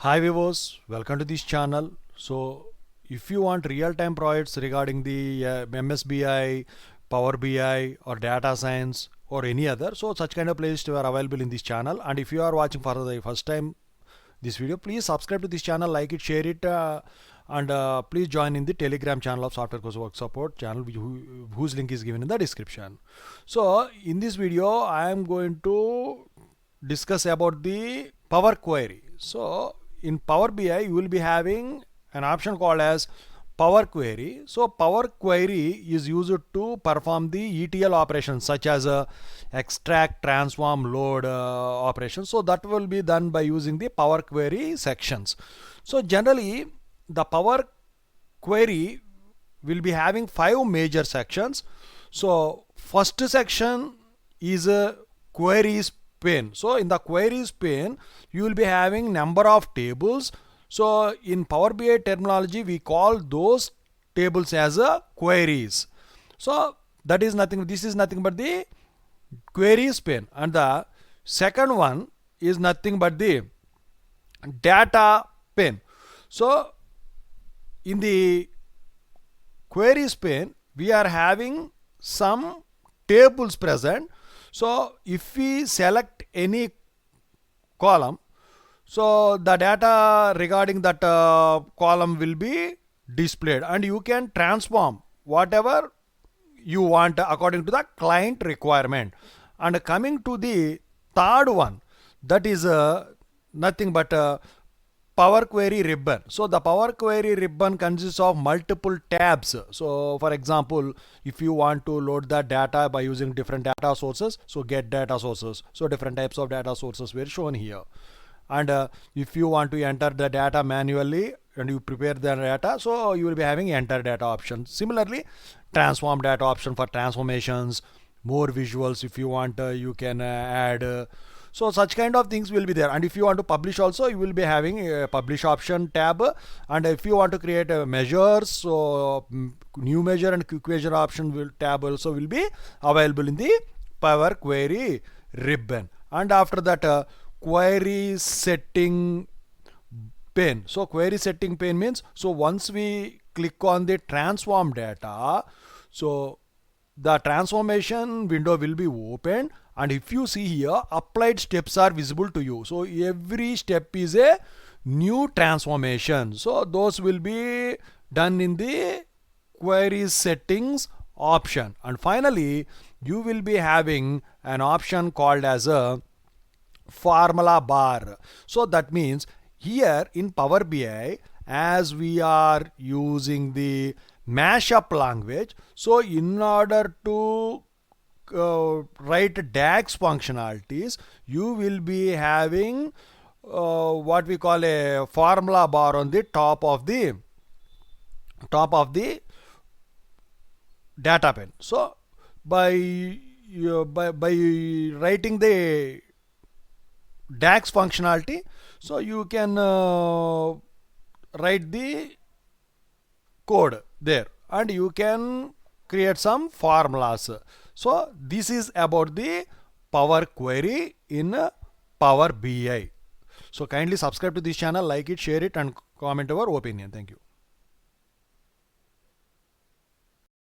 Hi viewers, welcome to this channel. So if you want real-time projects regarding the MSBI, Power BI or data science or any other, so such kind of playlists are available in this channel. And if you are watching for the first time this video, please subscribe to this channel, like it, share it, and please join in the Telegram channel of Software Course Work Support channel, whose link is given in the description. So in this video I am going to discuss about the Power Query. So in Power BI you will be having an option called as Power Query. So Power Query is used to perform the ETL operations such as extract, transform, load operations. So that will be done by using the Power Query sections. So generally the Power Query will be having 5 major sections. So first section is a queries pane. So in the queries pane you will be having number of tables. So in Power BI terminology we call those tables as queries. So that is nothing, this is nothing but the queries pane, and the second one is nothing but the data pane. So in the queries pane we are having some tables present. So if we select any column, so the data regarding that column will be displayed, and you can transform whatever you want according to the client requirement. And coming to the third one, that is nothing but Power Query ribbon. So the Power Query ribbon consists of multiple tabs. So for example, if you want to load the data by using different data sources, so get data sources. So different types of data sources were shown here. And if you want to enter the data manually and you prepare the data, so you will be having enter data option. Similarly, transform data option for transformations, more visuals if you want, you can add. So such kind of things will be there. And if you want to publish also, you will be having a publish option tab. And if you want to create measures, so new measure and quick measure option tab also will be available in the Power Query ribbon. And after that, query setting pane. So query setting pane means, so once we click on the transform data, so the transformation window will be opened, and if you see here, applied steps are visible to you. So every step is a new transformation. So those will be done in the query settings option. And finally you will be having an option called as a formula bar. So that means here in Power BI, as we are using the mashup language, so in order to write DAX functionalities, you will be having what we call a formula bar on the top of the data pane. So by writing the DAX functionality, so you can write the code there and you can create some formulas. So this is about the Power Query in Power BI. So kindly subscribe to this channel, like it, share it, and comment our opinion. Thank you.